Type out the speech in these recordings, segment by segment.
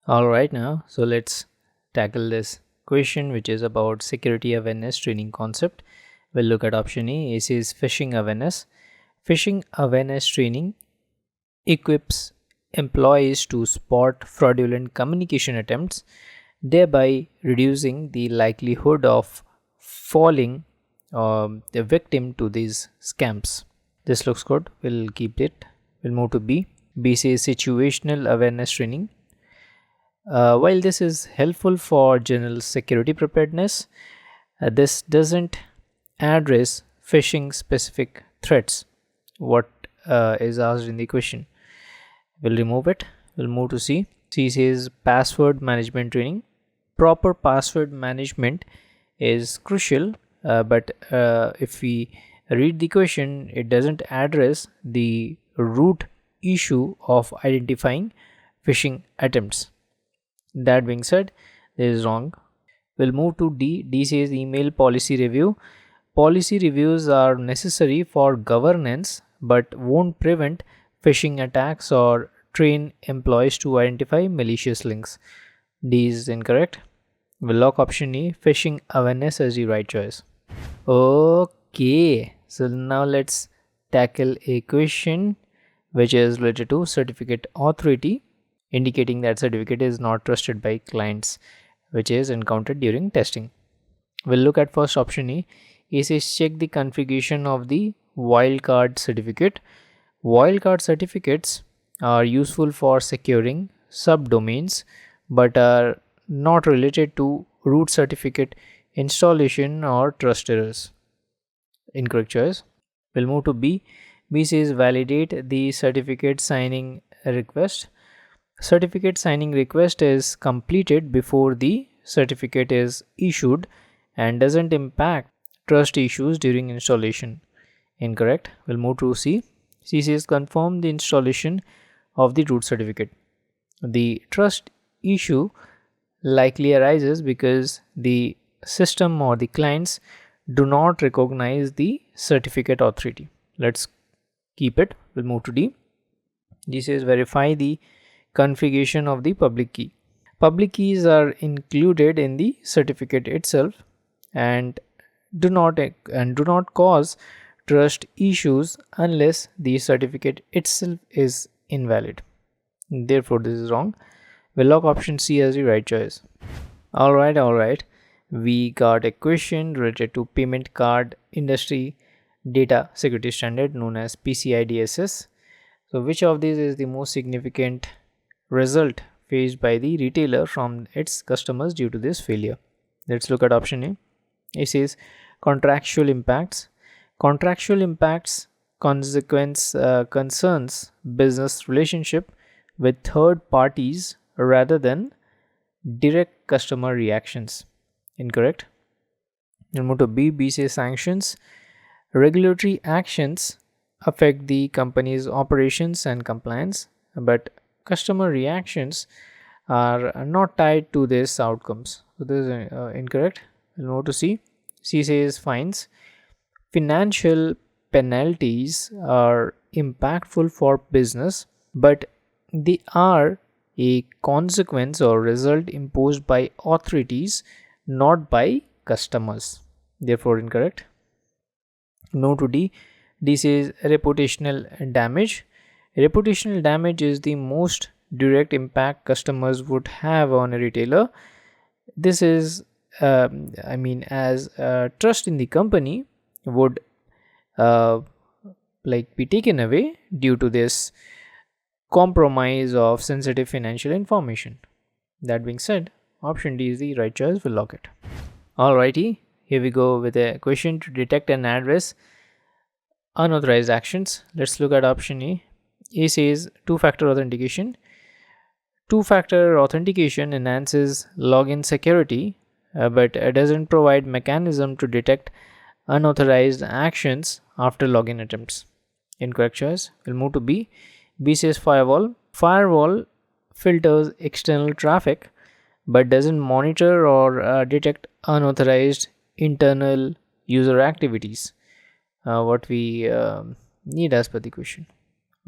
Alright, now, so let's tackle this question which is about security awareness training concept. We'll look at option A. It is phishing awareness. Phishing awareness training equips employees to spot fraudulent communication attempts, thereby reducing the likelihood of falling the victim to these scams. This looks good. We'll keep it. We'll move to B. B says situational awareness training. While this is helpful for general security preparedness, this doesn't address phishing specific threats. What is asked in the question? We'll remove it. We'll move to C. C says password management training. Proper password management is crucial, but if we read the question, it doesn't address the root issue of identifying phishing attempts. That being said, this is wrong. We'll move to D. D says email policy review. Policy reviews are necessary for governance but won't prevent phishing attacks or train employees to identify malicious links. D is incorrect. We'll lock option E, phishing awareness, as the right choice. Okay, so now let's tackle a question which is related to certificate authority, indicating that certificate is not trusted by clients, which is encountered during testing. We'll look at first option E. It says check the configuration of the wildcard certificate. Wildcard certificates are useful for securing subdomains but are not related to root certificate installation or trust errors. Incorrect choice. We'll move to B. B says validate the certificate signing request. Certificate signing request is completed before the certificate is issued and doesn't impact trust issues during installation. Incorrect. We'll move to C. C says confirm the installation of the root certificate. The trust issue likely arises because the system or the clients do not recognize the certificate authority. Let's keep it. We'll move to D. D says verify the configuration of the public key. Public keys are included in the certificate itself and do not cause trust issues unless the certificate itself is invalid. Therefore, this is wrong. We'll lock option C as the right choice. Alright. We got a question related to payment card industry data security standard known as PCI DSS. So, which of these is the most significant result faced by the retailer from its customers due to this failure? Let's look at option A. It says contractual impacts. Contractual impacts concerns business relationship with third parties rather than direct customer reactions. Incorrect. We'll move to B. B says sanctions. Regulatory actions affect the company's operations and compliance, but customer reactions are not tied to these outcomes. So this is incorrect. We'll move to C. C says fines. Financial penalties are impactful for business, but they are a consequence or result imposed by authorities, not by customers. Therefore, incorrect. No to D. D says reputational damage. Reputational damage is the most direct impact customers would have on a retailer. This is, as trust in the company would be taken away due to this compromise of sensitive financial information. That being said, option D is the right choice. We'll lock it. Alrighty, here we go with a question to detect and address unauthorized actions. Let's look at option A. A says two-factor authentication. Two-factor authentication enhances login security, but doesn't provide mechanism to detect unauthorized actions after login attempts. Incorrect choice. We'll move to B. B says firewall. Firewall filters external traffic but doesn't monitor or detect unauthorized internal user activities. What we need as per the question.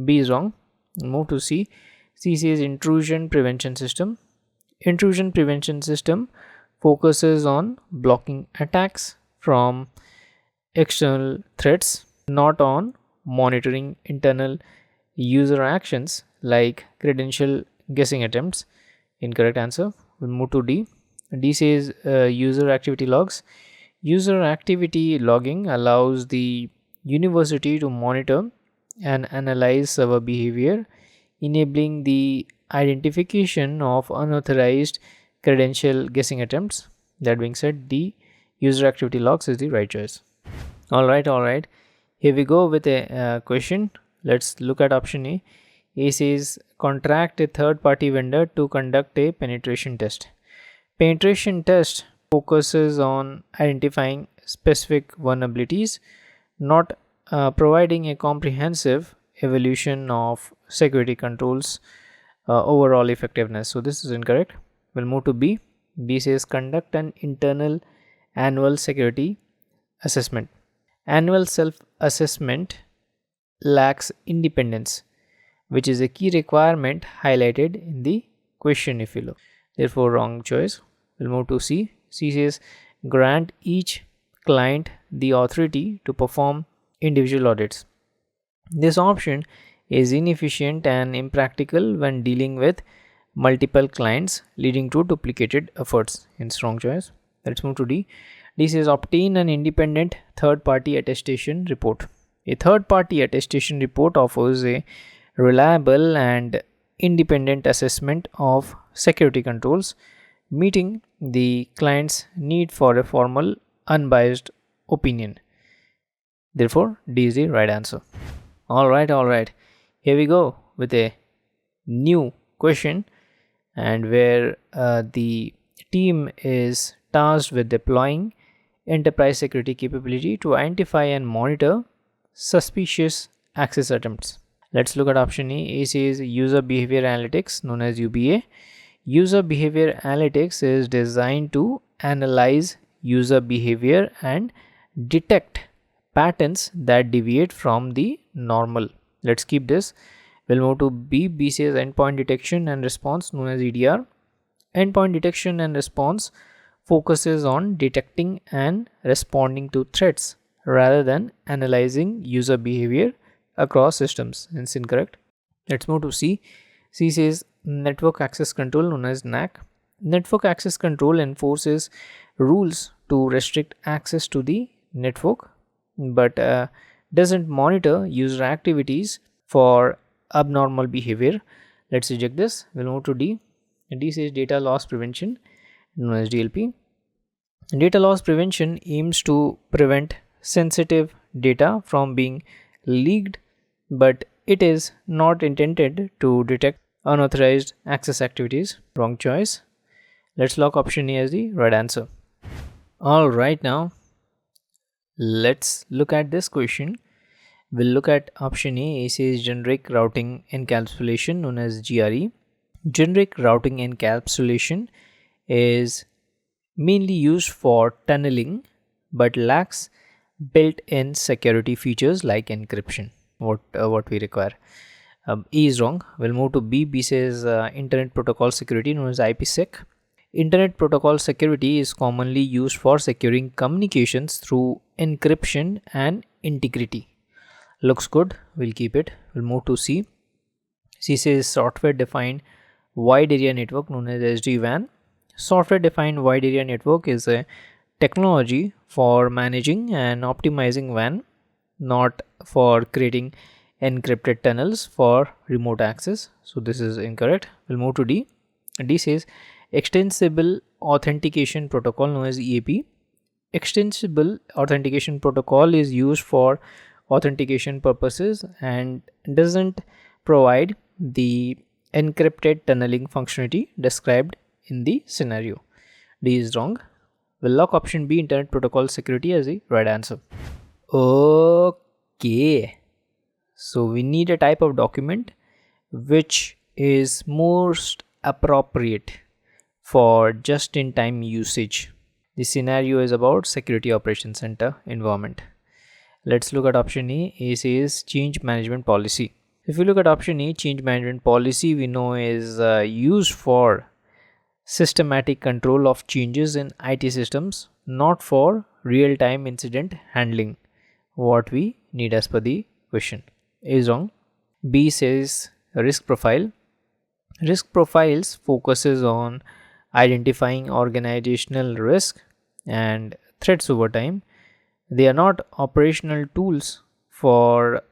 B is wrong. Move to C. C says intrusion prevention system. Intrusion prevention system focuses on blocking attacks from external threats, not on monitoring internal user actions like credential guessing attempts. Incorrect answer. We'll move to D. D says user activity logs. User activity logging allows the university to monitor and analyze server behavior, enabling the identification of unauthorized credential guessing attempts. That being said, D, user activity logs is the right choice. All right. Here we go with a question. Let's look at option A. A says contract a third party vendor to conduct a penetration test. Penetration test focuses on identifying specific vulnerabilities, not providing a comprehensive evaluation of security controls overall effectiveness. So this is incorrect. We'll move to B. B says conduct an internal annual security assessment. Annual self-assessment lacks independence, which is a key requirement highlighted in the question if you look. Therefore, wrong choice. We'll move to C. C says grant each client the authority to perform individual audits. This option is inefficient and impractical when dealing with multiple clients, leading to duplicated efforts. Hence, wrong choice. Let's move to D. D says obtain an independent third-party attestation report. A third-party attestation report offers a reliable and independent assessment of security controls, meeting the client's need for a formal, unbiased opinion. Therefore, D is the right answer. All right. Here we go with a new question, and where the team is tasked with deploying enterprise security capability to identify and monitor suspicious access attempts. Let's look at option A. A says user behavior analytics, known as UBA. User behavior analytics is designed to analyze user behavior and detect patterns that deviate from the normal. Let's keep this. We'll move to B. B says endpoint detection and response, known as EDR. Endpoint detection and response focuses on detecting and responding to threats rather than analyzing user behavior across systems. Hence incorrect. Let's move to C. C says network access control, known as NAC. Network access control enforces rules to restrict access to the network, but doesn't monitor user activities for abnormal behavior. Let's reject this. We'll move to D. D says data loss prevention, known as DLP. Data loss prevention aims to prevent sensitive data from being leaked, but it is not intended to detect unauthorized access activities. Wrong choice. Let's lock option A as the right answer. All right, now let's look at this question. We'll look at option A. It says generic routing encapsulation, known as GRE. Generic routing encapsulation is mainly used for tunneling but lacks built-in security features like encryption, what we require. E is wrong. We'll move to B. B says internet protocol security, known as IPsec. Internet protocol security is commonly used for securing communications through encryption and integrity. Looks good. We'll keep it. We'll move to C. C says software defined wide area network, known as SD-WAN. Software defined wide area network is a technology for managing and optimizing WAN, not for creating encrypted tunnels for remote access. So this is incorrect. We'll move to D. D says extensible authentication protocol, known as EAP. Extensible authentication protocol is used for authentication purposes and doesn't provide the encrypted tunneling functionality described in the scenario. D is wrong. We'll lock option B, internet protocol security, as the right answer. Okay, so we need a type of document which is most appropriate for just-in-time usage. The scenario is about security operations center environment. Let's look at option A. A says change management policy. If you look at option A, change management policy, we know is used for systematic control of changes in IT systems, not for real-time incident handling, what we need as per the question. A is wrong. B says risk profile. Risk profiles focuses on identifying organizational risk and threats over time. They are not operational tools for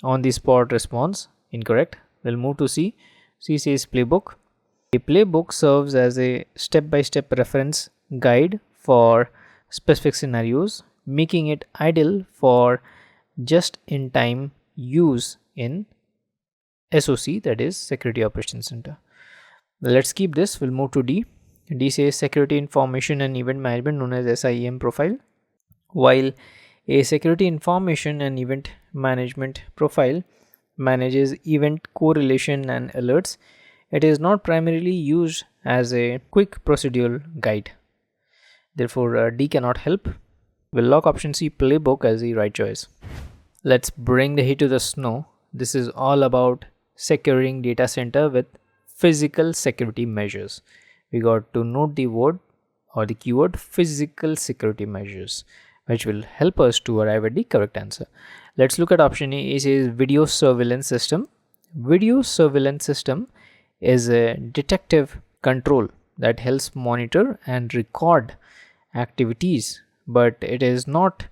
on the spot response. Incorrect. We'll move to C. C says playbook. A playbook serves as a step-by-step reference guide for specific scenarios, making it ideal for just-in-time use in SOC, that is Security Operations Center. Let's keep this. We'll move to D. D says Security Information and Event Management, known as SIEM profile. While a Security Information and Event Management profile manages event correlation and alerts, it is not primarily used as a quick procedural guide. Therefore, D cannot help. We'll lock option C, playbook, as the right choice. Let's bring the heat to the snow. This is all about securing data center with physical security measures. We got to note the word or the keyword physical security measures, which will help us to arrive at the correct answer. Let's look at option A. It says video surveillance system. Video surveillance system is a detective control that helps monitor and record activities, but it is not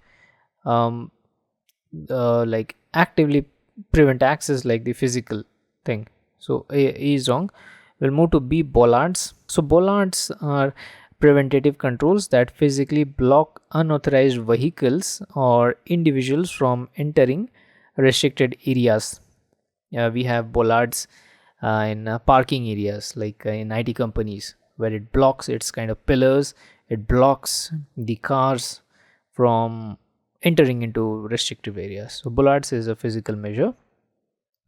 like actively prevent access like the physical thing. So A is wrong. We'll move to B, bollards. So bollards are preventative controls that physically block unauthorized vehicles or individuals from entering restricted areas. We have bollards in parking areas, like in IT companies, where it blocks, its kind of pillars, it blocks the cars from entering into restrictive areas. So bollards is a physical measure.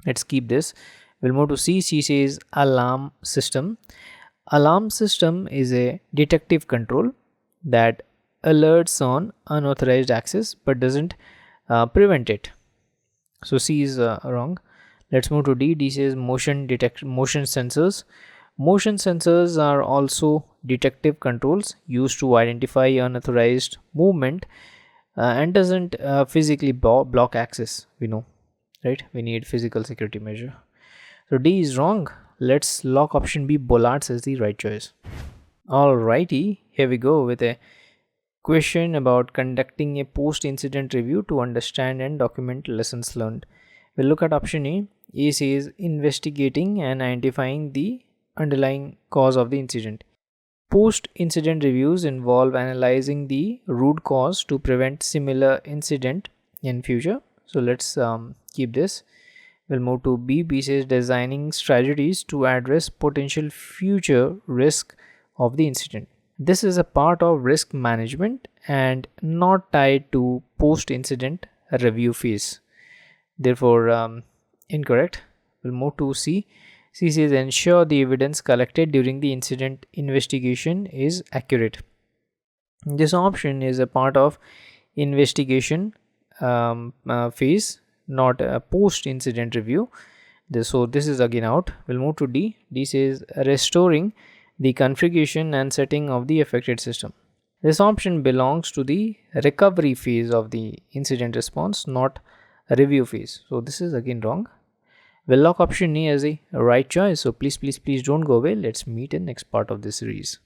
Let's keep this. We'll move to C. C says alarm system. Alarm system is a detective control that alerts on unauthorized access but doesn't prevent it. So C is wrong. Let's move to D. D says motion sensors. Motion sensors are also detective controls used to identify unauthorized movement and doesn't physically block access. We know, right? We need physical security measure. So D is wrong. Let's lock option B, bollards, as the right choice. Alrighty, here we go with a question about conducting a post-incident review to understand and document lessons learned. We'll look at option A. A says investigating and identifying the underlying cause of the incident. Post-incident reviews involve analyzing the root cause to prevent similar incident in future. So let's keep this. We'll move to B. B says designing strategies to address potential future risk of the incident. This is a part of risk management and not tied to post-incident review phase. Therefore, incorrect. We'll move to C. C says ensure the evidence collected during the incident investigation is accurate. This option is a part of investigation phase, not a post-incident review. So this is again out. We'll move to D. D says restoring the configuration and setting of the affected system. This option belongs to the recovery phase of the incident response, not a review phase. So this is again wrong. We'll lock option A as a right choice. So please don't go away. Let's meet in next part of this series.